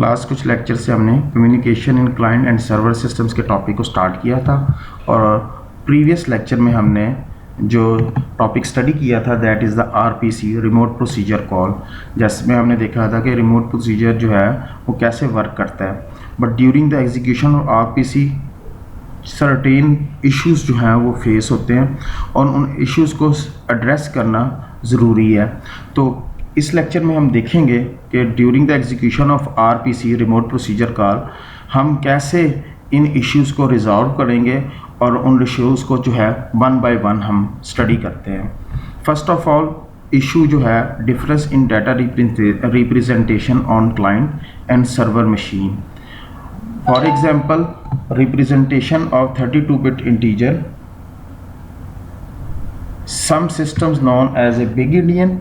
Last कुछ lecture से हमने communication in client and server systems के टॉपिक को स्टार्ट किया था और प्रीवियस लेक्चर में हमने जो टॉपिक स्टडी किया था that is the RPC remote procedure call, जिसमें हमने देखा था कि रिमोट प्रोसीजर जो है वो कैसे वर्क करता है। But during the execution of RPC certain issues जो हैं वो फेस होते हैं और उन इश्यूज़ को एड्रेस करना ज़रूरी है। तो इस लेक्चर में हम देखेंगे कि during the execution of RPC remote procedure call हम कैसे इन इश्यूज़ को रिजॉल्व करेंगे और उन इश्यूज़ को जो है वन बाय वन हम स्टडी करते हैं। फर्स्ट ऑफ ऑल इशू जो है difference in data representation on client and server machine. For example representation of 32-bit integer, some systems known as a big endian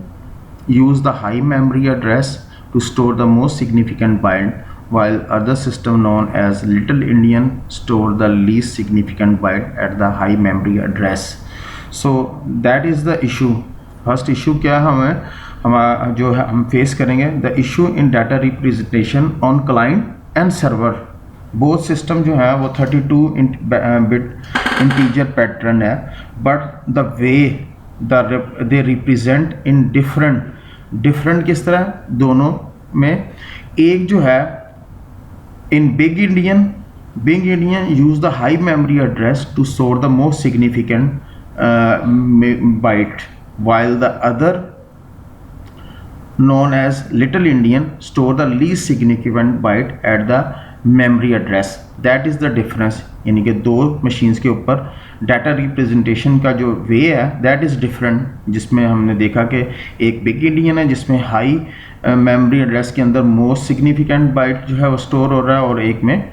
use the high memory address to store the most significant byte, while other system known as little endian store the least significant byte at the high memory address. So that is the issue. First issue क्या है हमारा जो है हम face करेंगे, the issue in data representation on client and server. Both system जो है वो 32-bit इंटीजर पैटर्न है, but the way they represent in different किस तरह दोनों में। एक जो है in big endian use the high memory address to store the most significant byte, while the other known as little endian store the least significant byte at the memory address. That is the difference. यानी कि दो machines के ऊपर data representation का जो वे है that is different, जिसमें हमने देखा कि एक बिग इंडियन है जिसमें हाई मेमोरी एड्रेस के अंदर मोस्ट सिग्निफिकेंट बाइट जो है वो स्टोर हो रहा है, और एक में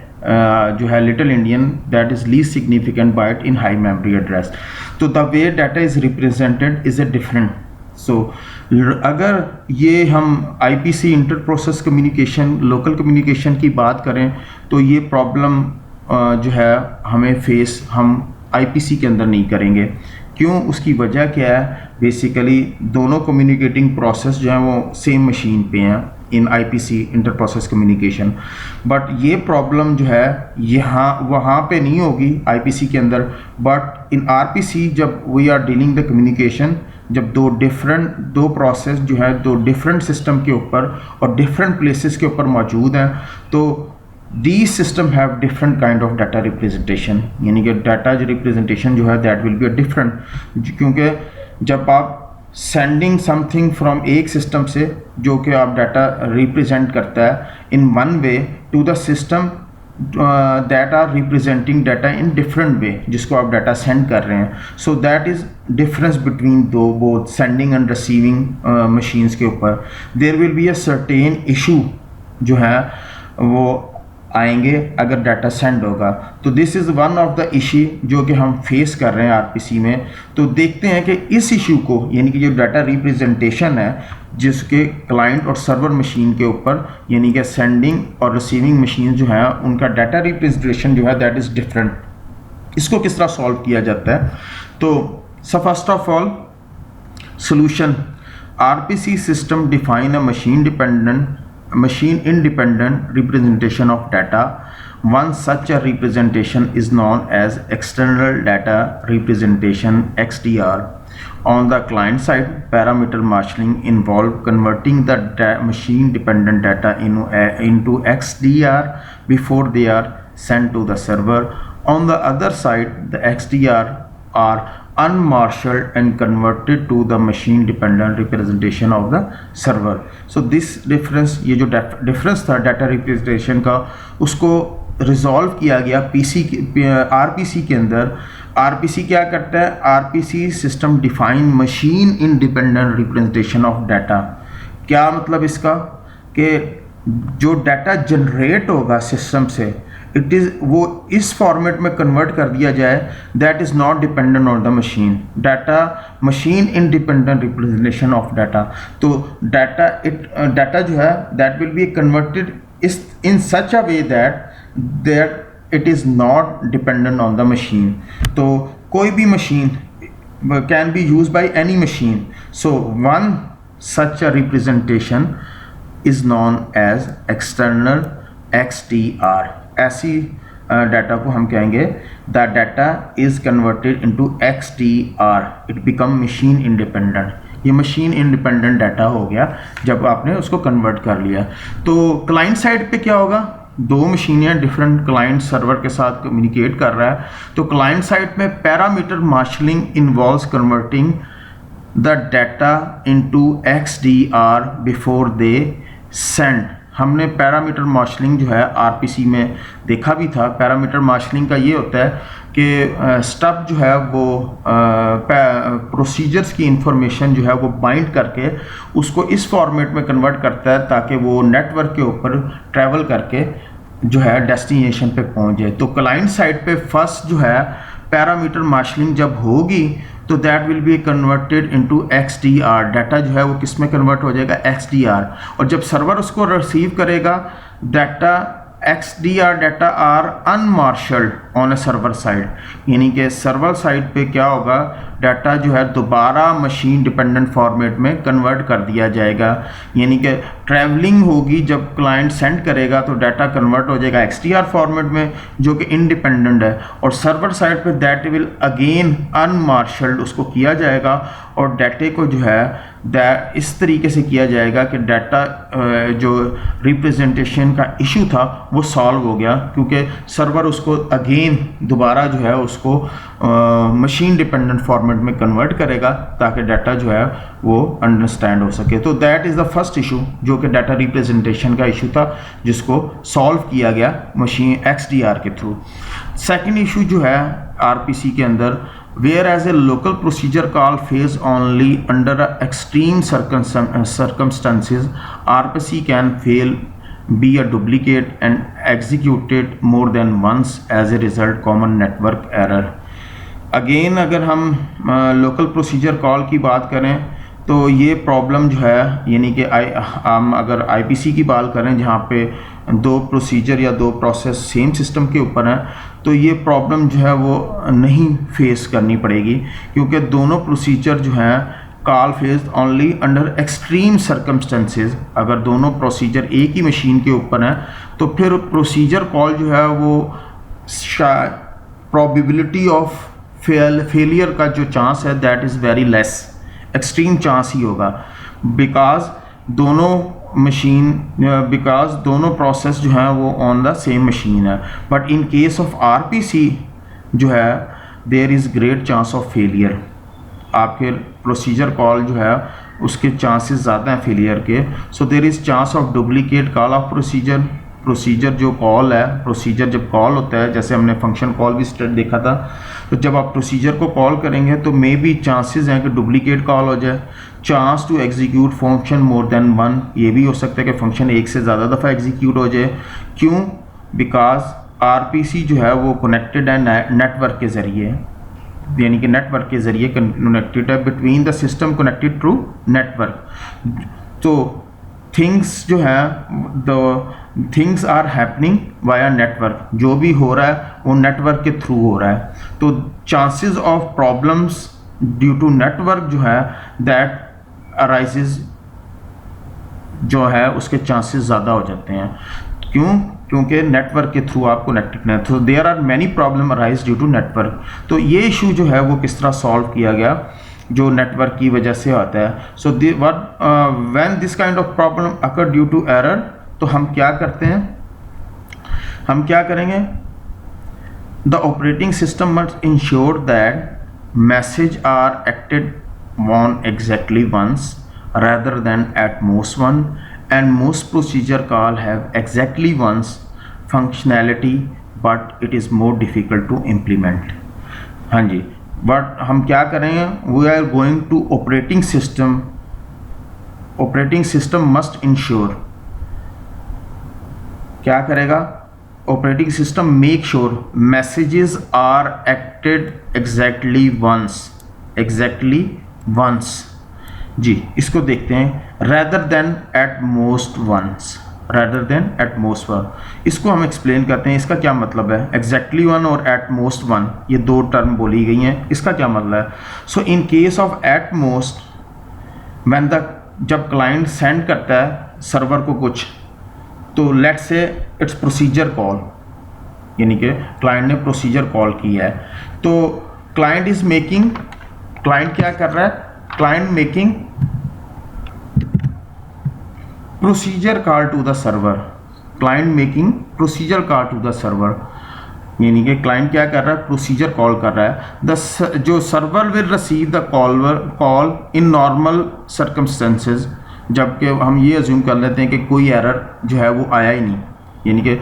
जो है little endian that is least significant byte in high memory address. तो the way data is represented is a different. So अगर ये हम IPC inter process communication local communication की बात करें तो ये प्रॉब्लम जो है हम आईपीसी के अंदर नहीं करेंगे। क्यों? उसकी वजह क्या है? बेसिकली दोनों कम्युनिकेटिंग प्रोसेस जो हैं वो सेम मशीन पे हैं in IPC inter process communication. But ये प्रॉब्लम जो है यहाँ वहाँ पे नहीं होगी आईपीसी के अंदर, बट इन आरपीसी जब we are dealing the communication, जब दो प्रोसेस जो है दो डिफरेंट सिस्टम के ऊपर और डिफरेंट प्लेसेस के ऊपर मौजूद हैं, तो these system have different kind of data representation, यानी कि डाटा रिप्रेजेंटेशन जो है that will be a different, क्योंकि जब आप सेंडिंग समथिंग फ्रॉम एक सिस्टम से जो कि आप डाटा रिप्रेजेंट करता है in one way to the system that are representing data in different way, जिसको आप डाटा सेंड कर रहे हैं। So that is difference between both sending and receiving machines के ऊपर। There will be a certain issue जो है वो आएंगे अगर डाटा सेंड होगा। तो this is one of the issue जो कि हम फेस कर रहे हैं आरपीसी में। तो देखते हैं कि इस इशू को, यानी कि जो डाटा रिप्रेजेंटेशन है जिसके क्लाइंट और सर्वर मशीन के ऊपर, यानी कि सेंडिंग और रिसीविंग मशीन जो है उनका डाटा रिप्रेजेंटेशन जो है दैट इज़ डिफरेंट, इसको किस तरह सॉल्व किया जाता है। तो first of all solution, RPC system define a machine independent representation of data. One such a representation is known as external data representation (XDR). On the client side, parameter marshalling involve converting the machine dependent data into XDR before they are sent to the server. On the other side, the XDR are unmarshaled and converted to the machine dependent representation of the server. So this difference, ये जो difference था data representation का, उसको resolve किया गया RPC के अंदर। RPC क्या करता है? RPC system define machine independent representation of data. क्या मतलब इसका? कि जो डाटा जनरेट होगा सिस्टम से इट इज़ वो इस फॉर्मेट में कन्वर्ट कर दिया जाए that is not dependent on the machine. Data machine independent representation of data. तो डाटा जो है that will be converted in such a way that it is not dependent on the machine. तो कोई भी machine can be use by any machine. So one such a representation is known as external XDR। ऐसी data को हम कहेंगे the data is converted into XDR, it become machine independent. ये machine independent data हो गया जब आपने उसको कन्वर्ट कर लिया। तो क्लाइंट साइड पे क्या होगा, दो मशीनें डिफरेंट क्लाइंट सर्वर के साथ कम्युनिकेट कर रहा है, तो क्लाइंट साइड में parameter marshalling involves converting the data into XDR before they send. हमने पैरामीटर मार्शलिंग जो है आरपीसी में देखा भी था। पैरामीटर मार्शलिंग का ये होता है कि स्टब जो है वो प्रोसीजर्स की इंफॉर्मेशन जो है वो बाइंड करके उसको इस फॉर्मेट में कन्वर्ट करता है ताकि वो नेटवर्क के ऊपर ट्रैवल करके जो है डेस्टिनेशन पे पहुंच जाए। तो क्लाइंट साइड पे फर्स्ट जो है पैरामीटर मार्शलिंग जब होगी तो that will be converted into XDR। Data जो है वो किस में कन्वर्ट हो जाएगा, XDR। और जब सर्वर उसको रिसीव करेगा data, XDR data are unmarshalled on a server side, यानी कि सर्वर साइड पे क्या होगा, डाटा जो है दोबारा मशीन डिपेंडेंट फॉर्मेट में कन्वर्ट कर दिया जाएगा। यानी कि ट्रैवलिंग होगी, जब क्लाइंट सेंड करेगा तो डाटा कन्वर्ट हो जाएगा XDR फॉर्मेट में जो कि इंडिपेंडेंट है, और सर्वर साइड पे दैट विल अगेन अनमार्शल्ड उसको किया जाएगा और डाटे को जो है इस तरीके से किया जाएगा कि डाटा जो रिप्रेजेंटेशन का इशू था वो सॉल्व हो गया, क्योंकि सर्वर उसको अगेन दोबारा जो है उसको मशीन डिपेंडेंट फॉर्मेट में कन्वर्ट करेगा ताकि डाटा जो है वो अंडरस्टैंड हो सके। तो that is the first issue जो कि डाटा रिप्रेजेंटेशन का इशू था, जिसको सॉल्व किया गया मशीन XDR के थ्रू। सेकेंड इशू जो है आरपीसी के अंदर, whereas a local procedure call fails only under extreme circumstances, RPC can fail, be a duplicate and executed more than once as a result common network error। Again अगर हम local procedure call की बात करें तो ये problem जो है, यानी कि हम अगर IPC की बात करें जहाँ पे दो प्रोसीजर या दो प्रोसेस सेम सिस्टम के ऊपर हैं, तो ये प्रॉब्लम जो है वो नहीं फेस करनी पड़ेगी, क्योंकि दोनों प्रोसीजर जो हैं call face only under extreme circumstances. अगर दोनों प्रोसीजर एक ही मशीन के ऊपर हैं तो फिर प्रोसीजर कॉल जो है वो प्रोबेबिलिटी ऑफ फेलियर का जो चांस है that is very less, extreme chance ही होगा, बिकॉज दोनों प्रोसेस जो हैं वो ऑन द सेम मशीन है। But in case of RPC जो है there is great chance of failure. आपके प्रोसीजर कॉल जो है उसके चांसेस ज़्यादा हैं फेलियर के। So there is chance of duplicate call of procedure जो कॉल है, प्रोसीजर जब कॉल होता है, जैसे हमने फंक्शन कॉल भी स्टेट देखा था, तो जब आप प्रोसीजर को कॉल करेंगे तो मे बी चांसेस हैं कि डुप्लीकेट कॉल हो जाए। Chance to execute function more than one, ये भी हो सकता है कि फंक्शन एक से ज़्यादा दफ़ा एग्जीक्यूट हो जाए। क्यों? बिकॉज RPC जो है वो कनेक्टेड है नेटवर्क के ज़रिए, यानी कि नेटवर्क के ज़रिए कनेक्टेड है between the system connected through network. तो थिंग्स जो है the things are happening via network, जो भी हो रहा है वो नेटवर्क के थ्रू हो रहा है। तो chances of problems due to network जो है दैट अराइजेज जो है उसके चांसेस ज़्यादा हो जाते हैं। क्यों? क्योंकि नेटवर्क के थ्रू आप कनेक्टेड हैं। तो there are many problem arise due to network. तो ये इशू जो है वो किस तरह सॉल्व किया गया जो नेटवर्क की वजह से आता है। So when this kind of problem occur due to error, तो हम क्या करते हैं, हम क्या करेंगे, the operating system must ensure that message are acted on exactly once rather than at most one, and most procedure call have exactly once functionality but it is more difficult to implement। हाँ जी, but हम क्या करेंगे, we are going to operating system must ensure, क्या करेगा, operating system make sure messages are acted exactly once जी। इसको देखते हैं, rather than at most once, इसको हम एक्सप्लेन करते हैं। इसका क्या मतलब है, exactly one और at most one, ये दो टर्म बोली गई हैं, इसका क्या मतलब है। So in case of at most, when the जब क्लाइंट सेंड करता है सर्वर को कुछ, तो let's say it's procedure call, यानी कि क्लाइंट ने प्रोसीजर कॉल किया है, तो क्लाइंट क्या कर रहा है, client making procedure call to the server, client making procedure call to the server, यानी कि क्लाइंट क्या कर रहा है, प्रोसीजर कॉल कर रहा है। जो server will receive the call in normal circumstances, जबकि हम ये अज्यूम कर लेते हैं कि कोई एरर जो है वो आया ही नहीं, यानी कि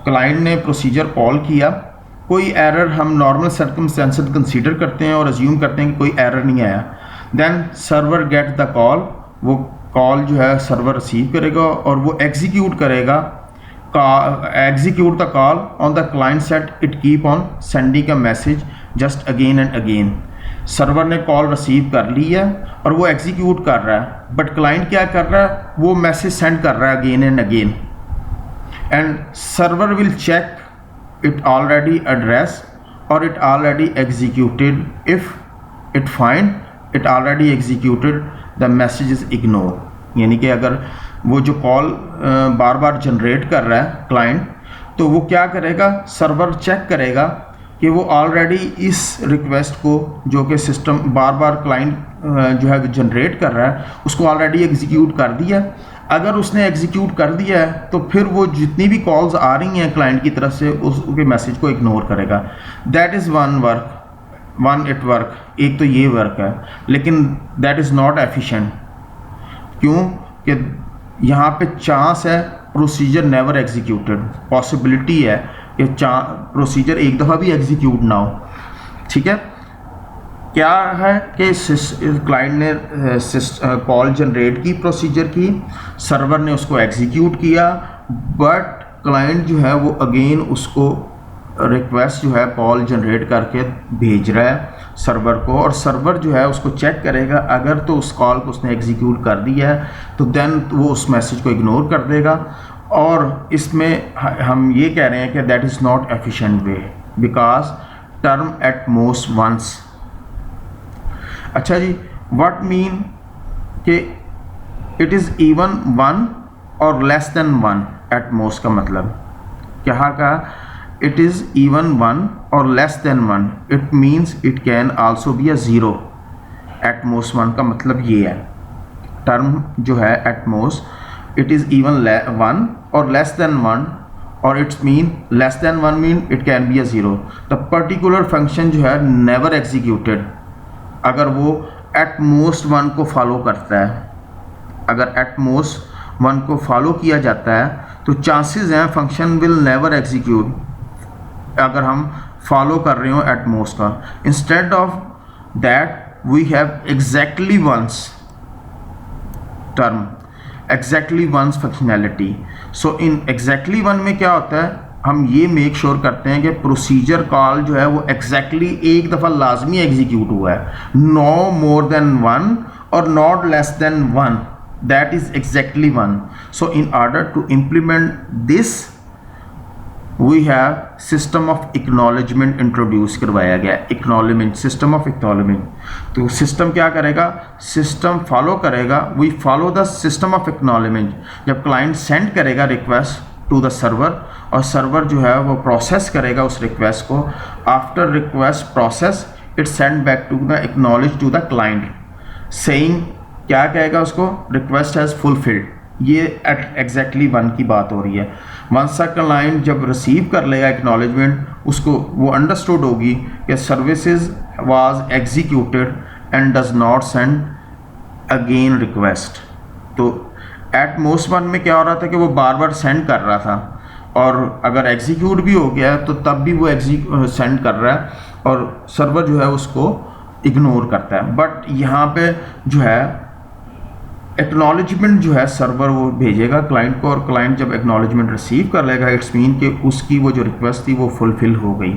क्लाइंट ने प्रोसीजर कॉल किया, कोई एरर हम नॉर्मल सर्कमस्टेंसेज कंसीडर करते हैं और अज्यूम करते हैं कि कोई एरर नहीं आया, then server get the call, वो कॉल जो है सर्वर रिसीव करेगा और वो एग्जीक्यूट करेगा, execute the call on the client side, it keep on sending a message just again and again। Server ने कॉल रिसीव कर ली है और वो एग्जीक्यूट कर रहा है, बट क्लाइंट क्या कर रहा है, वो मैसेज सेंड कर रहा है again and again, and server will check it already address और it already executed, if it find it already executed the message is ignore, यानी कि अगर वो जो कॉल बार बार जनरेट कर रहा है क्लाइंट, तो वो क्या करेगा, सर्वर चेक करेगा कि वो ऑलरेडी इस रिक्वेस्ट को जो कि सिस्टम बार बार क्लाइंट जो है जनरेट कर रहा है उसको ऑलरेडी एग्जीक्यूट कर दिया। अगर उसने एग्जीक्यूट कर दिया है तो फिर वो जितनी भी कॉल्स आ रही हैं क्लाइंट की तरफ से उसके मैसेज को इग्नोर करेगा। That is one it work, एक तो ये वर्क है, लेकिन दैट इज़ नॉट एफिशिएंट। क्यों कि यहाँ पे चांस है प्रोसीजर नेवर एग्जीक्यूटेड, पॉसिबिलिटी है कि प्रोसीजर एक दफ़ा भी एग्जीक्यूट ना हो। ठीक है, क्या है कि क्लाइंट ने कॉल जनरेट की, प्रोसीजर की, सर्वर ने उसको एग्जीक्यूट किया, बट क्लाइंट जो है वो अगेन उसको रिक्वेस्ट जो है कॉल जनरेट करके भेज रहा है सर्वर को, और सर्वर जो है उसको चेक करेगा, अगर तो उस कॉल को उसने एग्जीक्यूट कर दिया है तो देन वो उस मैसेज को इग्नोर कर देगा। और इसमें हम ये कह रहे हैं कि that is not efficient way, because term at most once. अच्छा जी, व्हाट मीन कि इट इज़ इवन वन और less than one at most का मतलब क्या कहा, it is even one or less than one, it means it can also be a zero। at most one का मतलब ये है, टर्म जो है at most it is even one or less than one, और it's mean less than one mean it can be a zero। the particular function जो है never executed, अगर वो at most one को फॉलो करता है, अगर at most one को फॉलो किया जाता है तो चांसेस हैं फंक्शन विल नेवर एग्जीक्यूट, अगर हम फॉलो कर रहे हो एट मोस्ट का। Instead of that we have exactly once term, exactly once functionality. So in exactly one में क्या होता है, हम ये मेक श्योर करते हैं कि प्रोसीजर कॉल जो है वो एग्जैक्टली एक दफ़ा लाजमी एग्जीक्यूट हुआ है, नो मोर देन वन और not less than one, that is exactly one. So in order to implement this we have system of acknowledgement introduce करवाया गया, एक्नॉलेजमेंट, सिस्टम ऑफ एक्नॉलेजमेंट। तो सिस्टम क्या करेगा, सिस्टम फॉलो करेगा, we follow the system of acknowledgement. जब client send करेगा request to the server और server जो है वो प्रोसेस करेगा उस रिक्वेस्ट को, after request process it send back to the acknowledge to the client saying, क्या कहेगा उसको, रिक्वेस्ट हैज़ फुलफिल्ड। ये एट एग्जैक्टली वन की बात हो रही है। वंस अ क्लाइंट जब रिसीव कर लेगा एक्नॉलेजमेंट, उसको वो अंडरस्टूड होगी कि services was executed and does not send again request. तो एट मोस्ट वन में क्या हो रहा था कि वो बार बार सेंड कर रहा था, और अगर एग्जीक्यूट भी हो गया तो तब भी वो सेंड कर रहा है और सर्वर जो है उसको इग्नोर करता है। बट यहाँ पे जो है एक्नॉलेजमेंट जो है सर्वर वो भेजेगा क्लाइंट को, और क्लाइंट जब एक्नॉलेजमेंट रिसीव कर लेगा इट्स मीन कि उसकी वो जो रिक्वेस्ट थी वो फुलफिल हो गई।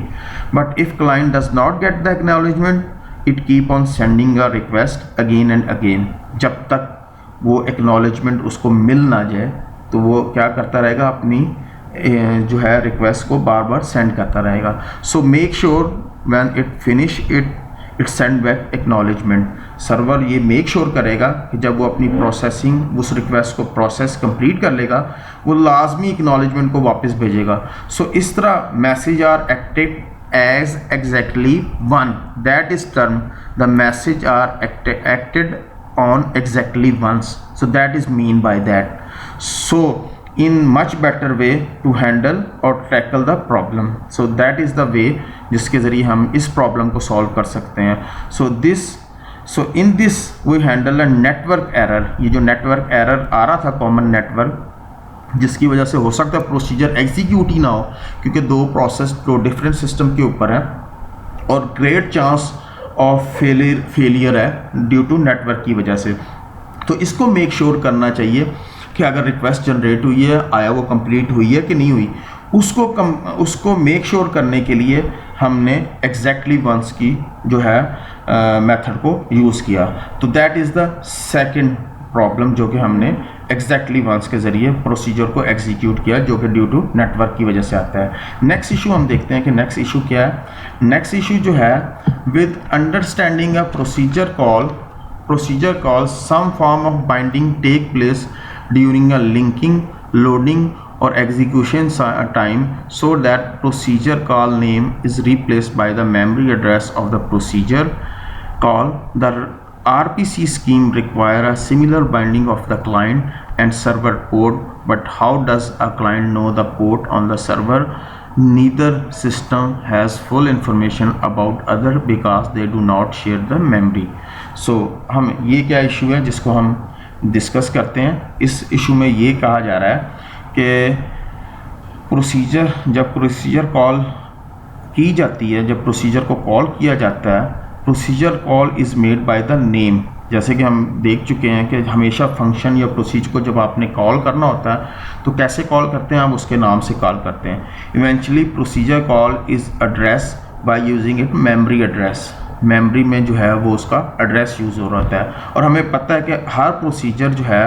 But if client does not get the acknowledgement it keep on sending a request again and again, जब तक वो एक्नॉलेजमेंट उसको मिल ना जाए तो वो क्या करता रहेगा, अपनी जो है रिक्वेस्ट को बार बार सेंड करता रहेगा। So make sure when it finish it send back acknowledgement. Server ये मेक श्योर करेगा कि जब वो अपनी प्रोसेसिंग उस रिक्वेस्ट को प्रोसेस कंप्लीट कर लेगा वो लाजमी एक्नॉलेजमेंट को वापस भेजेगा। सो इस तरह message are acted as exactly one, that is term the message are acted on exactly once, so that is mean by that. So in much better way to handle or tackle the problem, so that is the way जिसके ज़रिए हम इस problem को solve कर सकते हैं। so in this we handle a network error। ये जो नेटवर्क एरर आ रहा था कॉमन नेटवर्क, जिसकी वजह से हो सकता है प्रोसीजर एग्जीक्यूट ही ना हो क्योंकि दो प्रोसेस दो डिफरेंट सिस्टम के ऊपर है और ग्रेट चांस ऑफ फेलियर है ड्यू टू नेटवर्क की वजह से। तो इसको मेक श्योर करना चाहिए कि अगर रिक्वेस्ट जनरेट हुई है, आया वो कंप्लीट हुई है कि नहीं हुई, उसको मेक श्योर करने के लिए हमने एग्जैक्टली वंस की जो है मेथड को यूज़ किया। तो that is the second problem जो कि हमने एग्जैक्टली वंस के ज़रिए प्रोसीजर को एग्जीक्यूट किया जो कि ड्यू टू नेटवर्क की वजह से आता है। नेक्स्ट इशू हम देखते हैं कि नेक्स्ट इशू क्या है। नेक्स्ट इशू जो है with understanding a procedure call some form of binding take place during a linking, loading or execution time so that procedure call name is replaced by the memory address of the procedure call. The RPC scheme require a similar binding of the client and server port, but how does a client know the port on the server? Neither system has full information about other because they do not share the memory. So हम ये क्या issue है जिसको हम discuss करते हैं। इस issue में ये कहा जा रहा है कि जब प्रोसीजर कॉल की जाती है, जब प्रोसीजर को कॉल किया जाता है, procedure call is made by the name. जैसे कि हम देख चुके हैं कि हमेशा फंक्शन या प्रोसीजर को जब आपने कॉल करना होता है तो कैसे कॉल करते हैं, आप उसके नाम से कॉल करते हैं। Eventually procedure call is address by using it memory address. Memory में जो है वो उसका एड्रेस यूज़ हो रहा है और हमें पता है कि हर प्रोसीजर जो है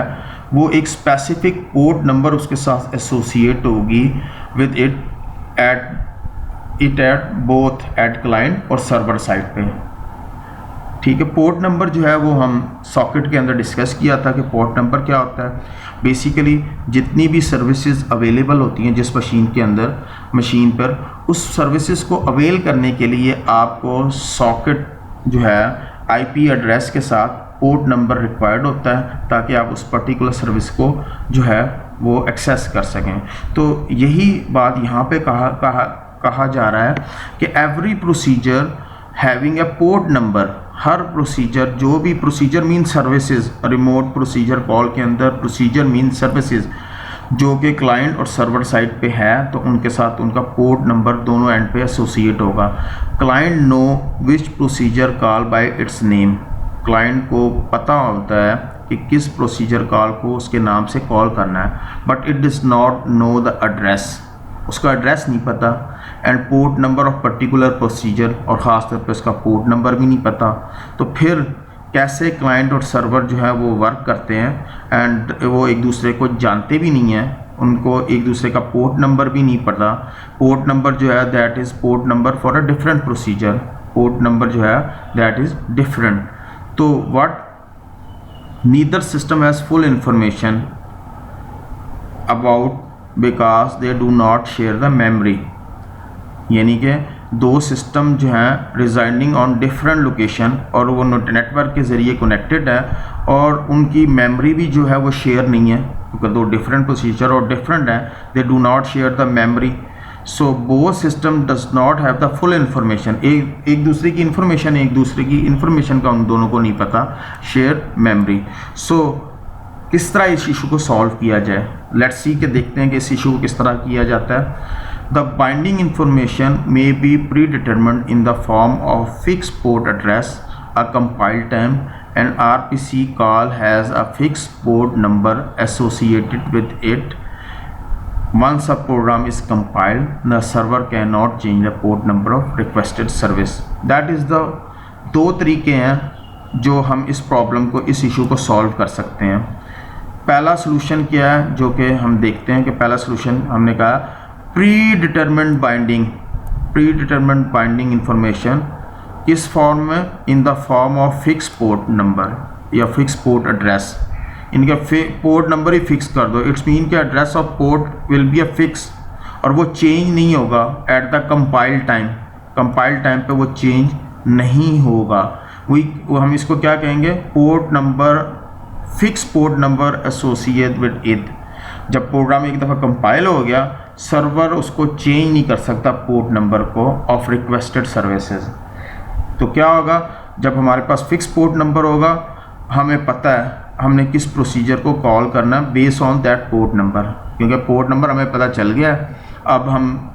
वो एक स्पेसिफिक पोर्ट नंबर उसके साथ एसोसिएट होगी with it at both at client और सर्वर साइड पे। ठीक है, पोर्ट नंबर जो है वो हम सॉकेट के अंदर डिस्कस किया था कि पोर्ट नंबर क्या होता है। बेसिकली जितनी भी सर्विसेज अवेलेबल होती हैं जिस मशीन पर उस सर्विसेज को अवेल करने के लिए आपको सॉकेट जो है आईपी एड्रेस के साथ पोर्ट नंबर रिक्वायर्ड होता है ताकि आप उस पर्टिकुलर सर्विस को जो है वो एक्सेस कर सकें। तो यही बात यहाँ पे कहा जा रहा है कि every procedure having a port number, her procedure, जो भी procedure mean services, remote procedure call के अंदर प्रोसीजर मीन सर्विसेज जो कि क्लाइंट और सर्वर साइड पे है तो उनके साथ उनका पोर्ट नंबर दोनों एंड पे एसोसिएट होगा। Client know which procedure call bye it's name. Client को पता होता है कि किस प्रोसीजर कॉल को उसके नाम से कॉल करना है, but it does not know the address, उसका एड्रेस नहीं पता and port number of particular procedure, और ख़ास तौर पे उसका पोर्ट नंबर भी नहीं पता। तो फिर कैसे क्लाइंट और सर्वर जो है वो वर्क करते हैं एंड वो एक दूसरे को जानते भी नहीं हैं, उनको एक दूसरे का पोर्ट नंबर भी नहीं पता। पोर्ट नंबर जो है that is port number for a different procedure, port number जो है दैट इज़ डिफरेंट। तो what neither system has full information about because they do not share the memory, यानी कि दो सिस्टम जो हैं रिजाइडिंग ऑन डिफरेंट लोकेशन और वो नेटवर्क के ज़रिए कनेक्टेड है और उनकी मेमोरी भी जो है वो शेयर नहीं है क्योंकि दो डिफरेंट प्रोसीजर और डिफरेंट हैं, they do not share the memory. So both system does not have the full information, एक दूसरे की इंफॉर्मेशन, एक दूसरे की इंफॉर्मेशन का उन दोनों को नहीं पता, शेयर मेमोरी। सो किस तरह इस इशू को सॉल्व किया जाए, लेट्स सी के देखते हैं कि इस इशू को किस तरह किया जाता है। The binding information may be predetermined in the form of fixed port address, a compile time, and RPC call has a fixed port number associated with it. Once a program is compiled, the server cannot change the port number of requested service. That is the दो तरीके हैं जो हम इस problem को, इस issue को solve कर सकते हैं। पहला सलूशन क्या है जो कि हम देखते हैं कि पहला सलूशन हमने कहा प्री डिटरमिन्ड बाइंडिंग इंफॉर्मेशन किस फॉर्म में? In the form of fix port number या फिक्स पोर्ट एड्रेस। इनका पोर्ट नंबर ही फिक्स कर दो। इट्स मीन कि address of port will be a fix और वो चेंज नहीं होगा at the compile time. Compile time पे वो चेंज नहीं होगा। वो हम इसको क्या कहेंगे? Port number, fix port number associate with it. जब प्रोग्राम एक दफ़ा कंपाइल हो गया, सर्वर उसको चेंज नहीं कर सकता पोर्ट नंबर को ऑफ रिक्वेस्टेड सर्विसेज। तो क्या होगा? जब हमारे पास फिक्स पोर्ट नंबर होगा, हमें पता है हमने किस प्रोसीजर को कॉल करना है based on that port number, क्योंकि पोर्ट नंबर हमें पता चल गया है। अब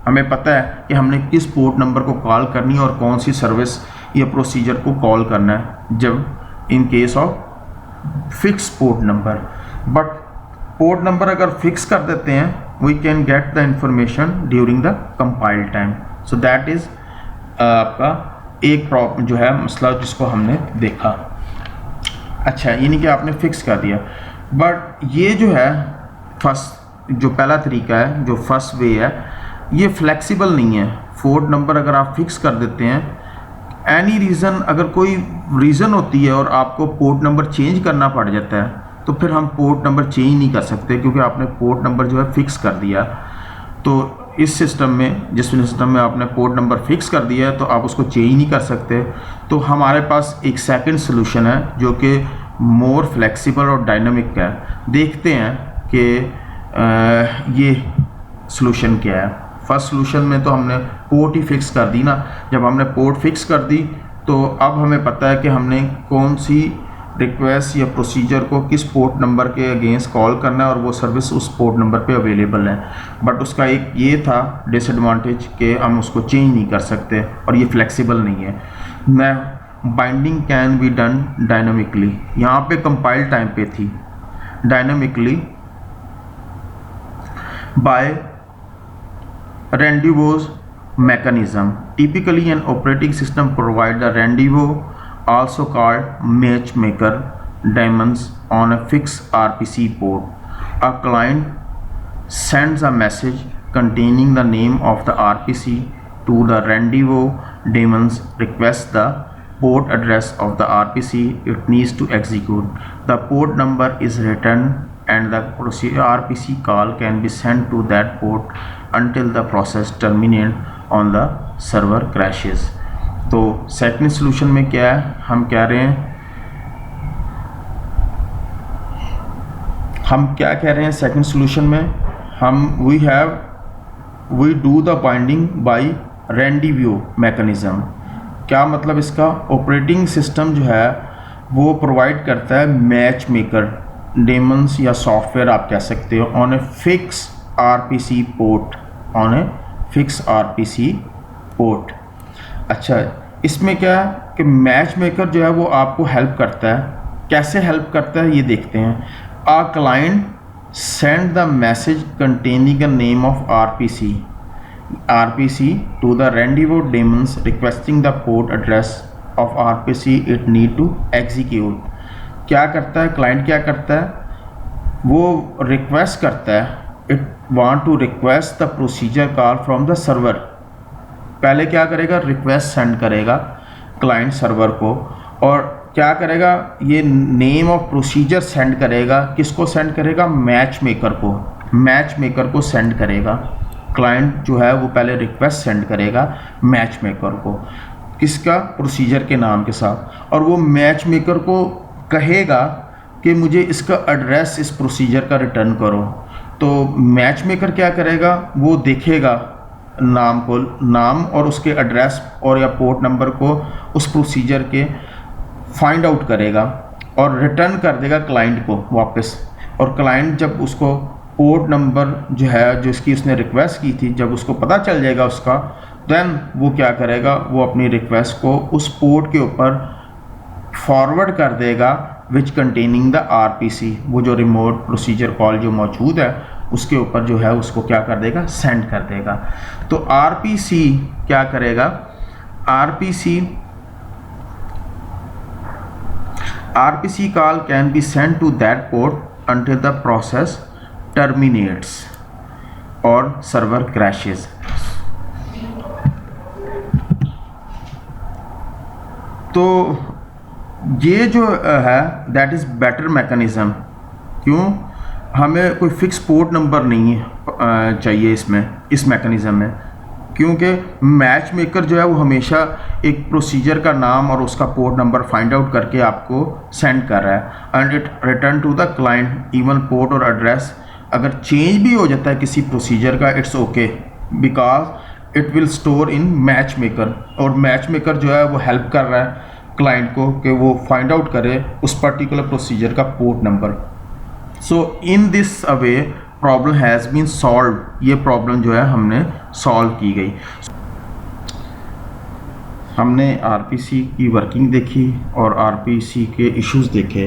हमें पता है कि हमने किस पोर्ट नंबर को कॉल करनी है और कौन सी सर्विस या प्रोसीजर को कॉल करना है जब in case of fix port number. But port number अगर फिक्स कर देते हैं, we can get the information during the compile time. So that is आपका एक प्रॉब्लम जो है मसला जिसको हमने देखा। अच्छा, यानी कि आपने फिक्स कर दिया। बट ये जो है फर्स्ट, जो पहला तरीका है, जो फर्स्ट वे है, ये फ्लेक्सिबल नहीं है। पोर्ट नंबर अगर आप फिक्स कर देते हैं, एनी रीज़न, अगर कोई रीज़न होती है और आपको पोर्ट नंबर चेंज करना पड़ जाता है, तो फिर हम पोर्ट नंबर चेंज नहीं कर सकते, क्योंकि आपने पोर्ट नंबर जो है फिक्स कर दिया। तो इस सिस्टम में, जिस सिस्टम में आपने पोर्ट नंबर फिक्स कर दिया है, तो आप उसको चेंज नहीं कर सकते। तो हमारे पास एक सेकंड सोल्यूशन है जो कि मोर फ्लेक्सिबल और डायनामिक है। देखते हैं कि ये सोल्यूशन क्या है। फर्स्ट सोल्यूशन में तो हमने पोर्ट ही फिक्स कर दी ना। जब हमने पोर्ट फिक्स कर दी, तो अब हमें पता है कि हमने कौन सी रिक्वेस्ट या प्रोसीजर को किस पोर्ट नंबर के अगेंस्ट कॉल करना है और वो सर्विस उस पोर्ट नंबर पे अवेलेबल है। बट उसका एक ये था डिसएडवांटेज कि हम उसको चेंज नहीं कर सकते और ये फ्लेक्सिबल नहीं है। मैं binding can be done dynamically, यहाँ पे कंपाइल टाइम पे थी, dynamically by rendezvous mechanism. Typically an operating system provide the rendezvous, also called matchmaker daemons, on a fixed RPC port. A client sends a message containing the name of the RPC to the rendezvous daemons, requests the port address of the RPC it needs to execute. The port number is returned and the RPC call can be sent to that port until the process terminate on the server crashes. तो second solution में क्या है? हम क्या कह रहे हैं second solution में? हम we do the binding by rendezvous mechanism. क्या मतलब इसका? ऑपरेटिंग सिस्टम जो है वो प्रोवाइड करता है मैच मेकर डेमन्स या सॉफ्टवेयर आप कह सकते हो, on a fix RPC port, on a fix RPC port. अच्छा, इसमें क्या है कि मैच मेकर जो है वो आपको हेल्प करता है। कैसे हेल्प करता है ये देखते हैं। A client send the message containing the name of RPC to the rendezvous daemons requesting the port address of RPC it need to execute. क्या करता है क्लाइंट? क्या करता है? वो रिक्वेस्ट करता है, it want to request the procedure call from the server. पहले क्या करेगा? रिक्वेस्ट सेंड करेगा क्लाइंट सर्वर को, और क्या करेगा? ये नेम ऑफ प्रोसीजर सेंड करेगा। किसको सेंड करेगा? मैच मेकर को। मैच मेकर को सेंड करेगा। क्लाइंट जो है वो पहले रिक्वेस्ट सेंड करेगा मैच मेकर को, किसका? प्रोसीजर के नाम के साथ, और वो मैच मेकर को कहेगा कि मुझे इसका एड्रेस इस प्रोसीजर का रिटर्न करो। तो मैच मेकर क्या करेगा? वो देखेगा नाम को, नाम और उसके एड्रेस और या पोर्ट नंबर को उस प्रोसीजर के फाइंड आउट करेगा और रिटर्न कर देगा क्लाइंट को वापस। और क्लाइंट जब उसको पोर्ट नंबर जो है जिसकी उसने रिक्वेस्ट की थी, जब उसको पता चल जाएगा उसका, देन वो क्या करेगा? वो अपनी रिक्वेस्ट को उस पोर्ट के ऊपर फॉरवर्ड कर देगा विच कंटेनिंग द RPC। वो जो रिमोट प्रोसीजर कॉल जो मौजूद है उसके ऊपर जो है उसको क्या कर देगा? सेंड कर देगा। तो RPC क्या करेगा? RPC call can be send to that port until the process terminates or server crashes. तो ये जो है दैट इज़ बेटर मैकेनिज़्म। क्यों? हमें कोई फिक्स पोर्ट नंबर नहीं है चाहिए इसमें, इस मैकेनिज़्म में, क्योंकि मैच मेकर जो है वो हमेशा एक प्रोसीजर का नाम और उसका पोर्ट नंबर फाइंड आउट करके आपको सेंड कर रहा है and it return to the client even port और एड्रेस। अगर चेंज भी हो जाता है किसी प्रोसीजर का, it's okay because it will store in match maker, और मैच मेकर जो है वो हेल्प कर रहा है क्लाइंट को कि वो फाइंड आउट करे उस पर्टिकुलर प्रोसीजर का port number. So in this way problem has been solve, ये प्रॉब्लम जो है हमने सॉल्व की गई। हमने आरपीसी की वर्किंग देखी और आरपीसी के इश्यूज देखे।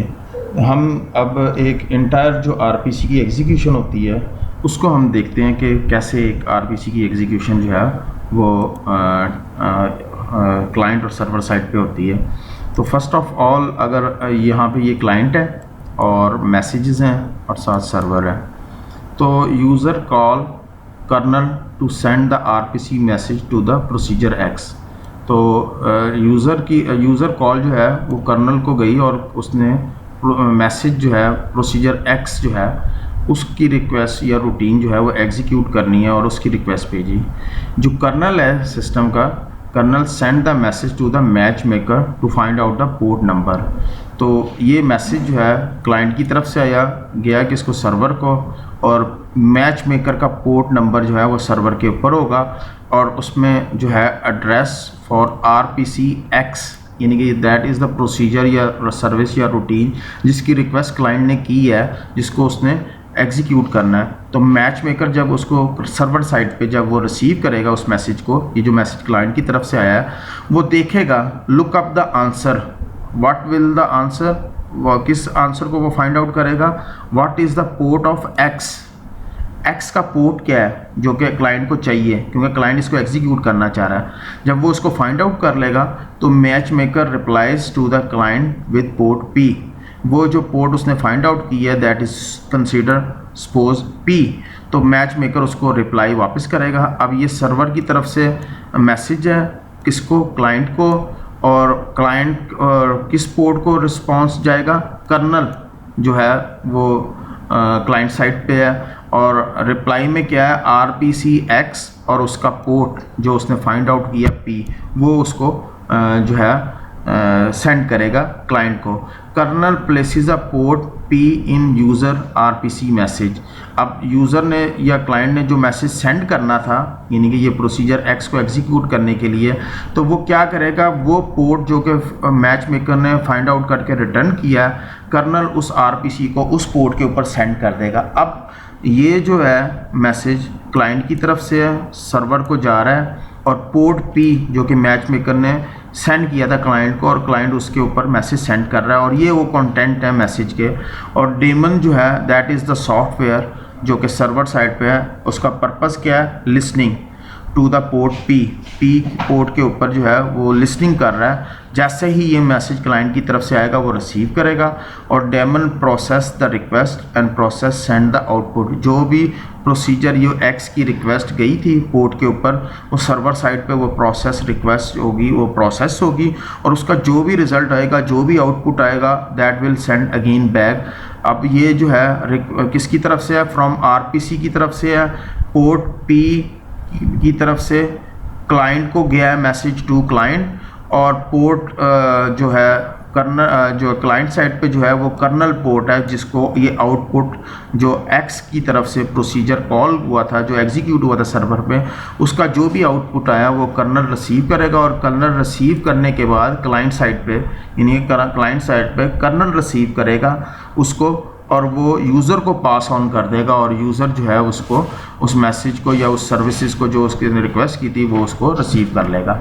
हम अब एक इंटायर जो आरपीसी की एग्जीक्यूशन होती है उसको हम देखते हैं कि कैसे एक आरपीसी की एग्जीक्यूशन जो है वो क्लाइंट और सर्वर साइड पे होती है। तो फर्स्ट ऑफ ऑल अगर यहाँ पे ये क्लाइंट है और मैसेजेस हैं और साथ सर्वर है, तो user call kernel to send the RPC message to the procedure X. तो यूज़र कॉल जो है वो कर्नल को गई और उसने मैसेज जो है प्रोसीजर एक्स जो है उसकी रिक्वेस्ट या रूटीन जो है वो एग्जीक्यूट करनी है और उसकी रिक्वेस्ट भेजी। जो कर्नल है सिस्टम का, kernel send the message to the match maker to find out the port number. तो ये मैसेज जो है क्लाइंट की तरफ से आया गया किसको, सर्वर को, और मैच मेकर का पोर्ट नंबर जो है वो सर्वर के ऊपर होगा और उसमें जो है एड्रेस फॉर आरपीसी एक्स, यानी कि दैट इज़ द प्रोसीजर या सर्विस या रूटीन जिसकी रिक्वेस्ट क्लाइंट ने की है, जिसको उसने एग्जीक्यूट करना है। तो मैच मेकर जब उसको सर्वर साइड पे जब वो रिसीव करेगा उस मैसेज को, ये जो मैसेज क्लाइंट की तरफ से आया है, वो देखेगा look up the answer, what will the answer, किस आंसर को वो फाइंड आउट करेगा, what is the port of x, x का पोर्ट क्या है जो कि क्लाइंट को चाहिए क्योंकि क्लाइंट इसको एग्जीक्यूट करना चाह रहा है। जब वो उसको फाइंड आउट कर लेगा तो match maker replies to the client with port P, वो जो पोर्ट उसने फाइंड आउट की है that is consider suppose P, तो मैच मेकर उसको रिप्लाई वापस करेगा। अब ये सर्वर की तरफ से मैसेज है किसको, क्लाइंट को, और क्लाइंट किस पोर्ट को रिस्पांस जाएगा, कर्नल जो है वो क्लाइंट साइड पे है, और रिप्लाई में क्या है आरपीसी एक्स और उसका पोर्ट जो उसने फाइंड आउट किया पी, वो उसको जो है सेंड करेगा क्लाइंट को। Kernel places a port P in user RPC message. अब यूज़र ने या क्लाइंट ने जो मैसेज सेंड करना था, यानी कि ये प्रोसीजर एक्स को एग्जीक्यूट करने के लिए, तो वो क्या करेगा, वो पोर्ट जो कि मैच मेकर ने फाइंड आउट करके रिटर्न किया, कर्नल उस आरपीसी को उस पोर्ट के ऊपर सेंड कर देगा। अब ये जो है मैसेज क्लाइंट की तरफ से सर्वर को जा रहा है और पोर्ट पी जो कि मैच मेकर ने सेंड किया था क्लाइंट को, और क्लाइंट उसके ऊपर मैसेज सेंड कर रहा है, और ये वो कंटेंट है मैसेज के। और डेमन जो है दैट इज़ द सॉफ्टवेयर जो कि सर्वर साइड पे है, उसका पर्पस क्या है, listening to the port P port के ऊपर जो है वो लिसनिंग कर रहा है। जैसे ही ये मैसेज क्लाइंट की तरफ से आएगा वो रिसीव करेगा, और daemon process the request and process send the output. जो भी प्रोसीजर ये एक्स की रिक्वेस्ट गई थी पोर्ट के ऊपर, वो सर्वर साइड पे वो प्रोसेस रिक्वेस्ट होगी, वो प्रोसेस होगी, और उसका जो भी रिज़ल्ट आएगा, जो भी आउटपुट आएगा, that will send again back. अब ये जो है किसकी तरफ से है, फ्रॉम आरपीसी की तरफ से है, पोर्ट पी की तरफ से क्लाइंट को गया है मैसेज टू क्लाइंट, और पोर्ट जो है कर्नल जो क्लाइंट साइड पे जो है वो कर्नल पोर्ट है जिसको ये आउटपुट जो एक्स की तरफ से प्रोसीजर कॉल हुआ था, जो एग्जीक्यूट हुआ था सर्वर पे, उसका जो भी आउटपुट आया वो कर्नल रिसीव करेगा, और कर्नल रिसीव करने के बाद क्लाइंट साइड पे, यानी क्लाइंट साइड पे कर्नल रिसीव करेगा उसको, और वो यूज़र को पास ऑन कर देगा, और यूज़र जो है उसको उस मैसेज को या उस सर्विसेज को जो उसकी रिक्वेस्ट की थी वो उसको रिसीव कर लेगा।